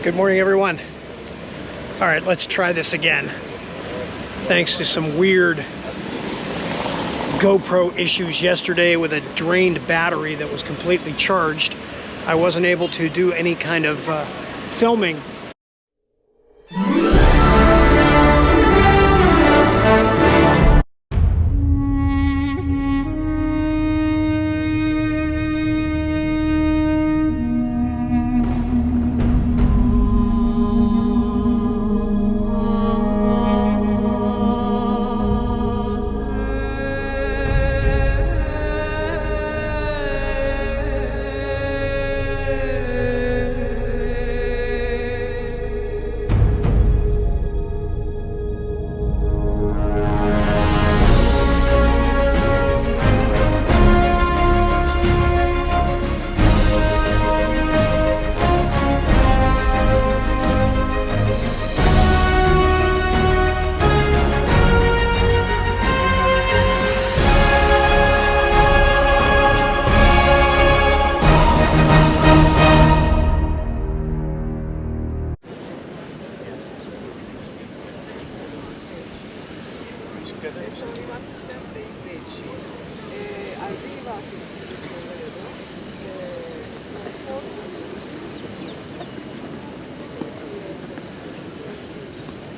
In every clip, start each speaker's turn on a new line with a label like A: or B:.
A: Good morning, everyone. All right, let's try this again. Thanks to some weird GoPro issues yesterday with a drained battery that was completely charged, I wasn't able to do any kind of filming.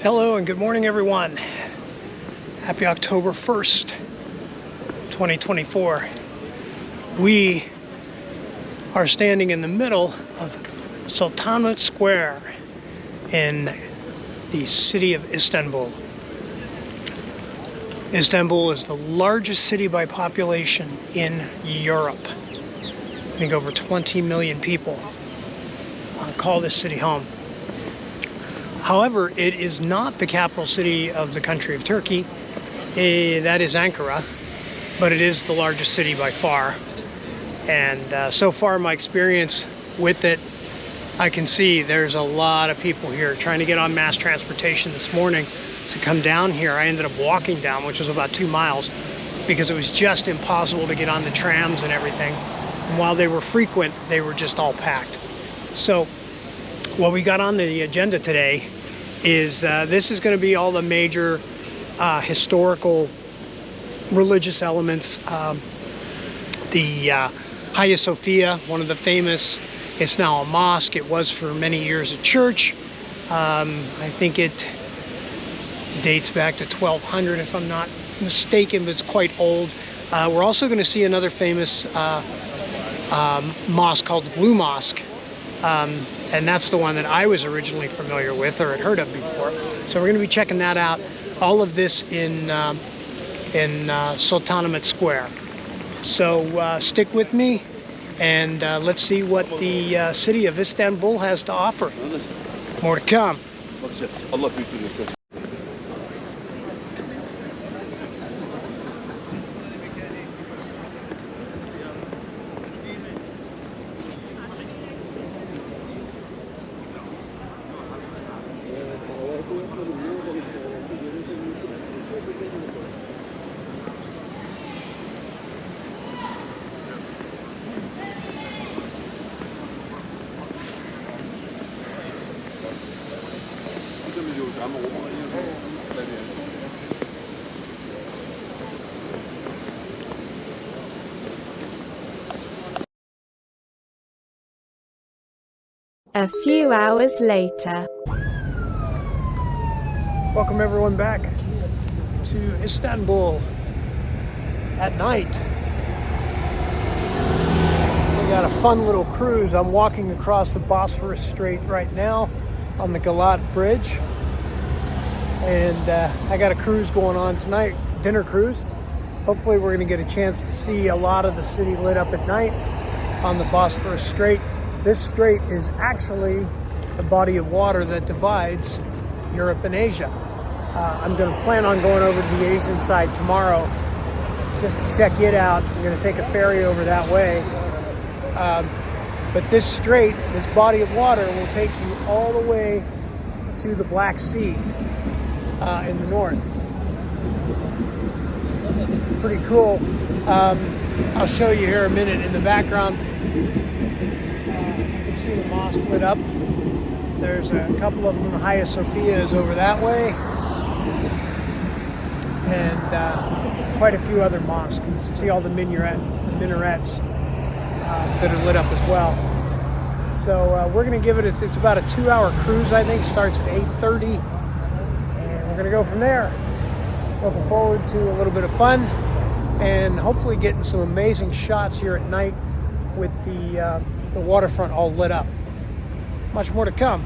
A: Hello and good morning, everyone. Happy October 1st, 2024. We are standing in the middle of Sultanahmet Square in the city of Istanbul. Istanbul is the largest city by population in Europe. I think over 20 million people call this city home. However, it is not the capital city of the country of Turkey. That is Ankara, but it is the largest city by far. And so far, my experience with it, I can see there's a lot of people here trying to get on mass transportation this morning to come down here. I ended up walking down, which was about 2 miles, because it was just impossible to get on the trams and everything. And while they were frequent, they were just all packed. So what we got on the agenda today is this is going to be all the major historical religious elements. The Hagia Sofia, one of the famous, it's now a mosque. It was for many years a church. I think it dates back to 1200 if I'm not mistaken, but it's quite old. We're also going to see another famous mosque called the Blue Mosque. And that's the one that I was originally familiar with or had heard of before. So we're going to be checking that out. All of this in Sultanahmet Square. So stick with me and let's see what the city of Istanbul has to offer. More to come.
B: A few hours later.
A: Welcome everyone back to Istanbul at night. We got a fun little cruise. I'm walking across the Bosphorus Straits right now on the Galat Bridge. And I got a cruise going on tonight, dinner cruise. Hopefully we're going to get a chance to see a lot of the city lit up at night on the Bosphorus Strait. This strait is actually the body of water that divides Europe and Asia. I'm going to plan on going over to the Asian side tomorrow just to check it out. I'm going to take a ferry over that way. But this strait, this body of water, will take you all the way to the Black Sea in the north. Pretty cool. I'll show you here a minute in the background. You can see the mosque lit up. There's a couple of them. Hagia Sofia is over that way, and quite a few other mosques. You can see all the minarets that are lit up as well. So we're going to give it, it's about a 2-hour cruise, I think. Starts at 8:30, and we're going to go from there. Looking forward to a little bit of fun, and hopefully getting some amazing shots here at night with the waterfront all lit up. Much more to come.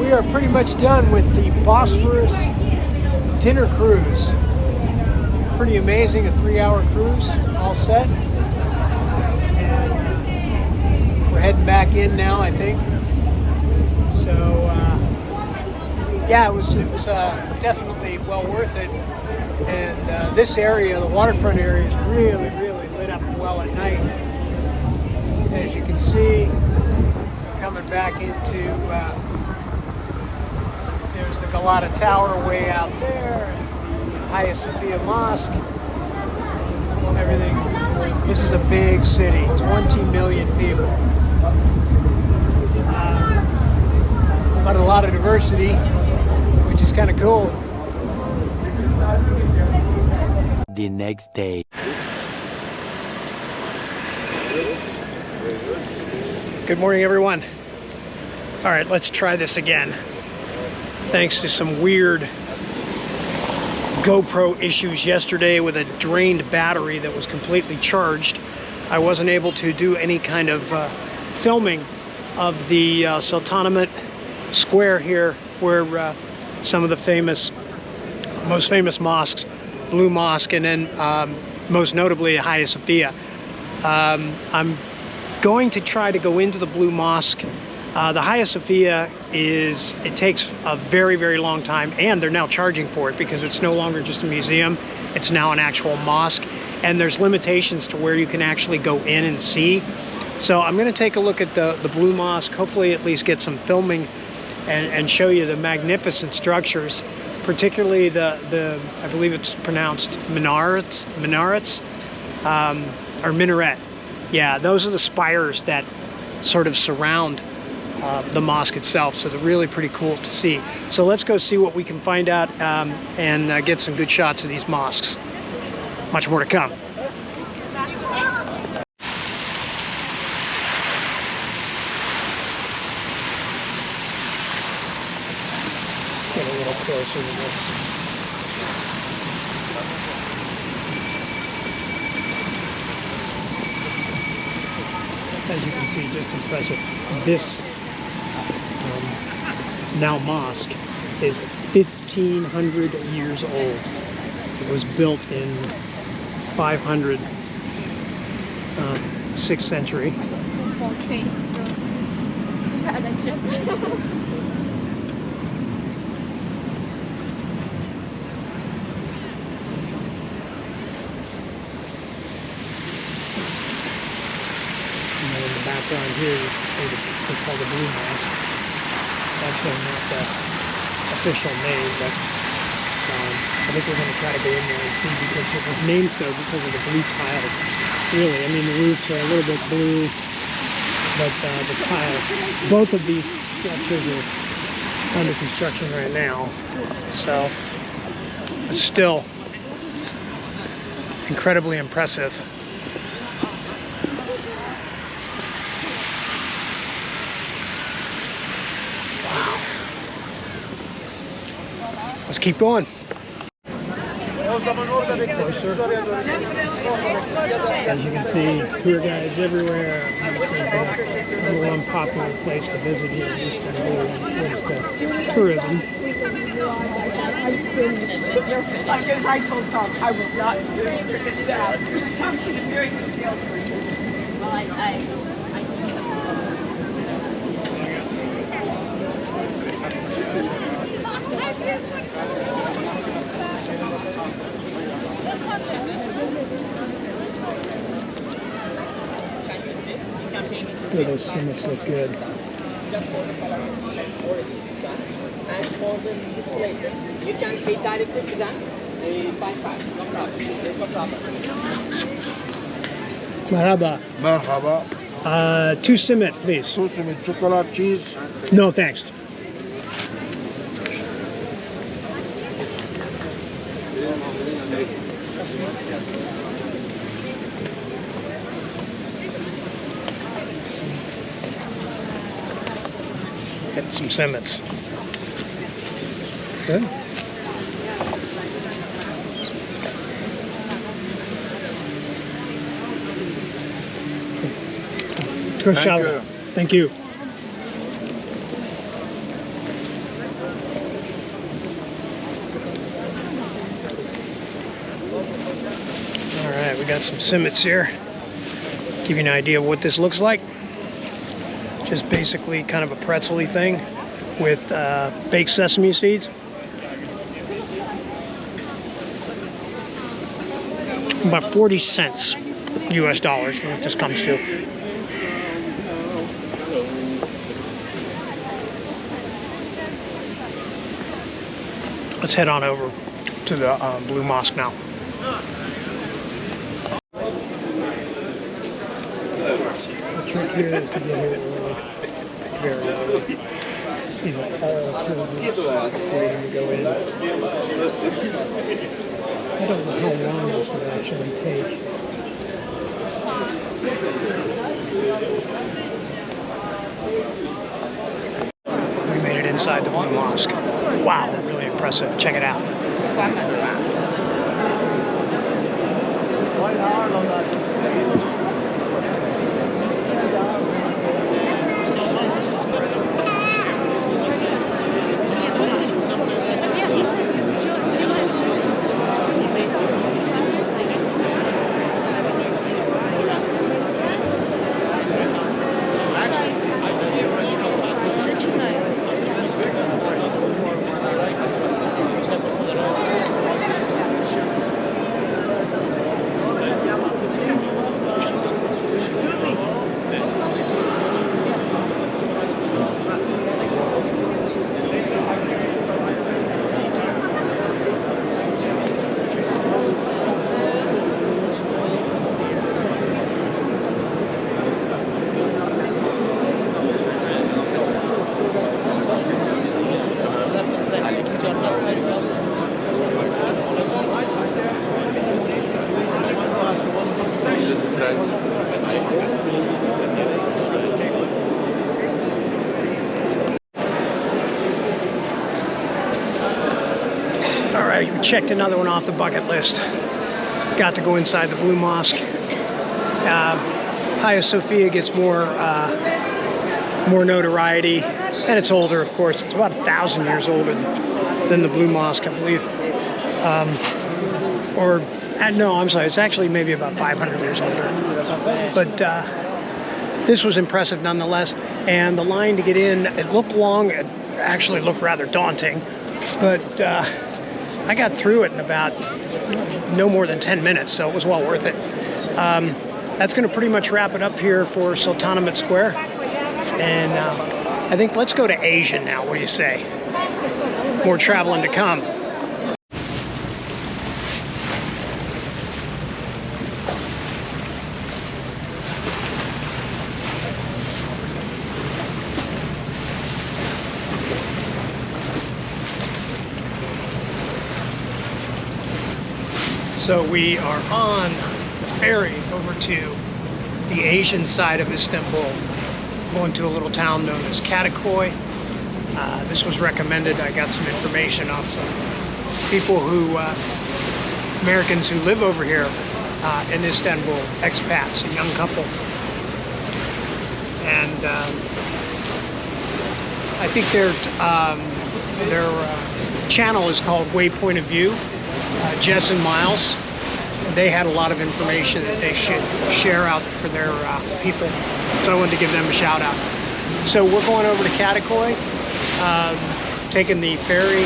A: we are pretty much done with the Bosphorus dinner cruise. Pretty amazing, a 3-hour cruise, all set. And we're heading back in now, I think. So, yeah, it was definitely well worth it. And this area, the waterfront area, is really, really lit up well at night. As you can see, coming back into, there's the Galata Tower way out there, and the Hagia Sophia Mosque, everything. This is a big city, 20 million people. But a lot University, which is kind of cool.
C: The next day.
A: Good morning, everyone. All right, let's try this again. Thanks to some weird GoPro issues yesterday with a drained battery that was completely charged, I wasn't able to do any kind of filming of the Sultanahmet Square here, where some of the most famous mosques, Blue Mosque, and then most notably Hagia Sophia. I'm going to try to go into the Blue Mosque. The Hagia Sophia it takes a very, very long time, and they're now charging for it because it's no longer just a museum, it's now an actual mosque, and there's limitations to where you can actually go in and see. So I'm going to take a look at the Blue Mosque, hopefully at least get some filming and show you the magnificent structures, particularly the I believe it's pronounced minarets, or minaret. Yeah, those are the spires that sort of surround the mosque itself, so they're really pretty cool to see. So let's go see what we can find out and get some good shots of these mosques. Much more to come. Get a little closer to this. As you can see, just impressive. This now mosque is 1,500 years old. It was built in 500, 6th century. In the background here, you can see they call the Blue Mosque. Actually not the official name, but I think we're going to try to go in there and see, because it was named so because of the blue tiles. Really, I mean, the roofs are a little bit blue, but the tiles, both of these structures are under construction right now. So it's still incredibly impressive. Let's keep going. Closer. As you can see, tour guides everywhere. This is the number one popular place to visit here in Istanbul when it comes to tourism.
D: I'm finished. Because I told Tom I will not finish that. Tom should have very good skill for you. Well, I
A: Oh, those summits look good.
E: Just for the color and for the displaces, you can pay directly to them by card. No problem. There's no problem.
A: Merhaba.
F: Merhaba.
A: 2 simit, please.
F: Two simit, chocolate, cheese.
A: No, thanks. Get some simmets. Good. Thank you. All right, we got some simmets here. Give you an idea of what this looks like. Just basically kind of a pretzel-y thing with baked sesame seeds. About 40 cents US dollars, what this comes to. Let's head on over to the Blue Mosque now. The trick here is to get here early, very early. These are all toll booths waiting to go in. I don't know how long this would actually take. We made it inside the Blue Mosque. Wow, really impressive. Check it out. All right, we checked another one off the bucket list. Got to go inside the Blue Mosque. Hagia Sophia gets more notoriety, and it's older, of course. It's about 1,000 years older than the Blue Mosque, I believe. No, I'm sorry, it's actually maybe about 500 years older. But this was impressive nonetheless, and the line to get in, it looked long, it actually looked rather daunting, but I got through it in about no more than 10 minutes, so it was well worth it. That's going to pretty much wrap it up here for Sultanahmet Square, and I think let's go to Asia now. What do you say? More traveling to come. So we are on the ferry over to the Asian side of Istanbul, going to a little town known as Kadikoy. This was recommended. I got some information off some people Americans who live over here in Istanbul, expats, a young couple. And I think their channel is called Waypoint of View. Jess and Miles, they had a lot of information that they should share out for their people, so I wanted to give them a shout out. So we're going over to Kadikoy, taking the ferry.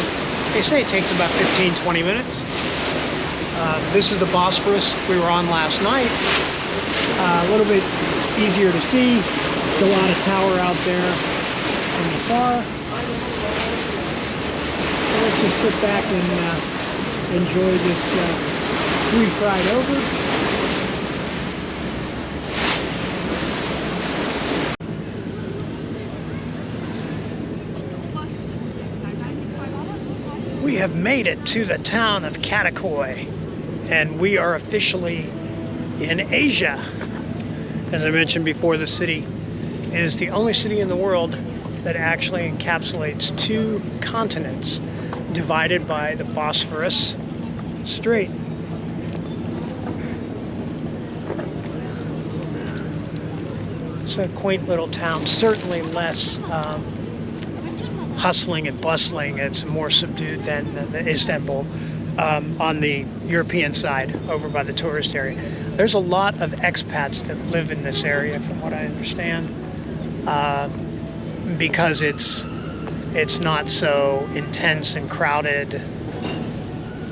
A: They say it takes about 15-20 minutes. This is the Bosphorus we were on last night. A little bit easier to see. The lot of tower out there from afar. So let's just sit back and enjoy this brief ride over. We have made it to the town of Kadikoy, and we are officially in Asia. As I mentioned before, the city is the only city in the world that actually encapsulates 2 continents divided by the Bosphorus Strait. It's a quaint little town, certainly less hustling and bustling. It's more subdued than the Istanbul on the European side, over by the tourist area. There's a lot of expats that live in this area, from what I understand, because it's not so intense and crowded.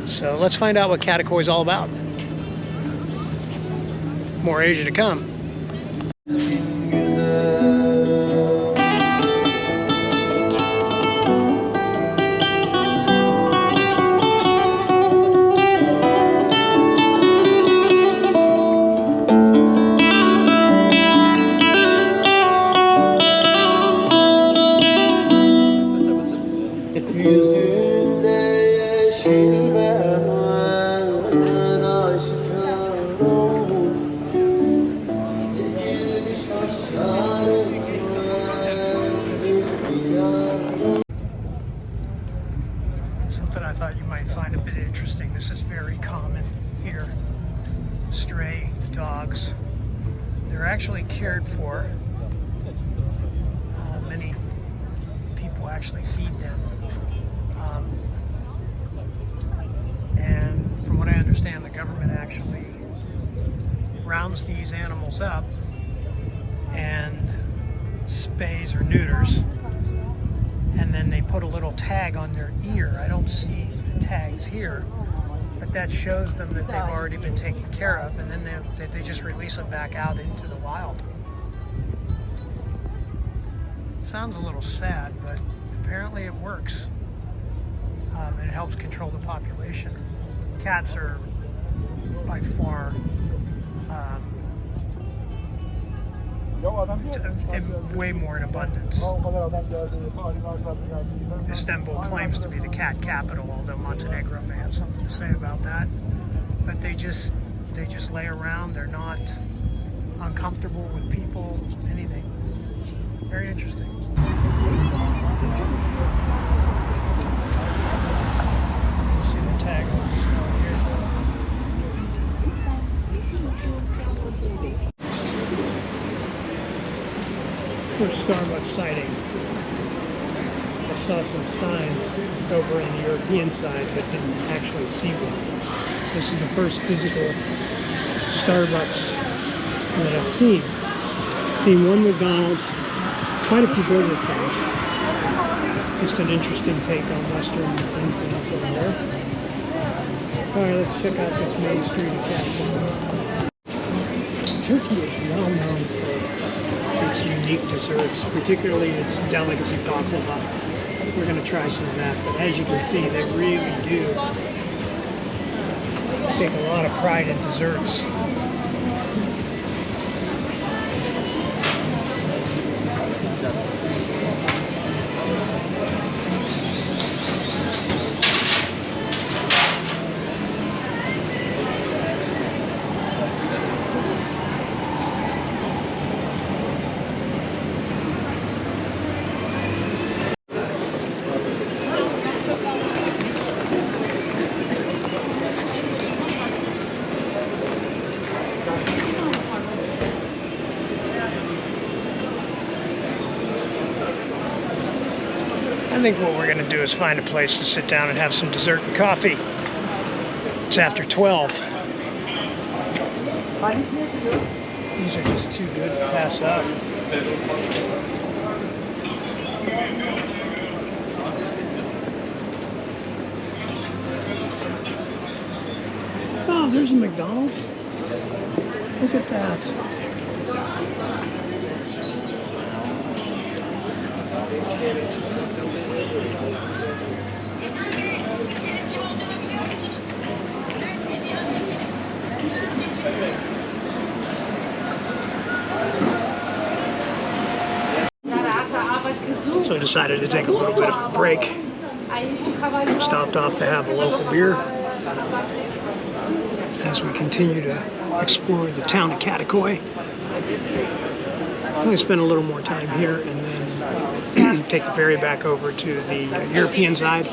A: So let's find out what Kadikoy is all about. More Asia to come. very common here. Stray dogs. They're actually cared for. Many people actually feed them. And from what I understand, the government actually rounds these animals up and spays or neuters, and then they put a little tag on their ear. I don't see the tags here, but that shows them that they've already been taken care of, and then they just release them back out into the wild. Sounds a little sad, but apparently it works, and it helps control the population. Cats are by far way more in abundance. Istanbul claims to be the cat capital, although Montenegro may have something to say about that. But they just lay around. They're not uncomfortable with people, anything. Very interesting. You see the tag on this one here. First Starbucks sighting. I saw some signs over on the European side, but didn't actually see one. This is the first physical Starbucks that I've seen. I've seen one McDonald's, quite a few Burger Kings. Just an interesting take on Western influence over there. Alright, let's check out this main street of Kadikoy. Turkey is well known for its unique desserts, particularly its delicacy baklava. We're going to try some of that, but as you can see, they really do take a lot of pride in desserts. I think what we're going to do is find a place to sit down and have some dessert and coffee. It's after 12. These are just too good to pass up. Oh, there's a McDonald's. Look at that. So I decided to take a little bit of a break. Stopped off to have a local beer as we continue to explore the town of Kadikoy. I'm going to spend a little more time here and then take the ferry back over to the European side.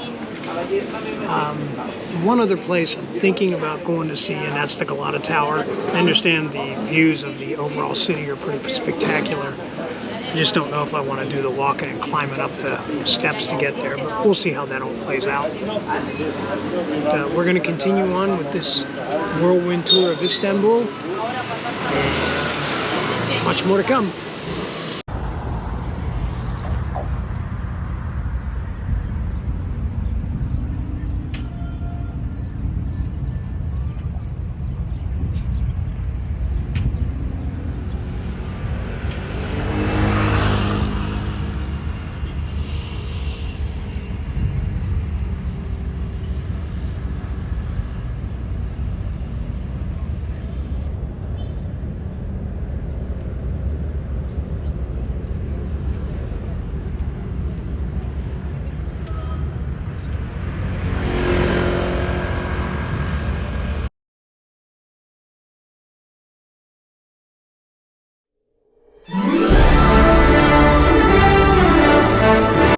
A: One other place I'm thinking about going to see, and that's the Galata Tower. I understand the views of the overall city are pretty spectacular. I just don't know if I want to do the walking and climbing up the steps to get there, but we'll see how that all plays out. But, we're going to continue on with this whirlwind tour of Istanbul. Much more to come.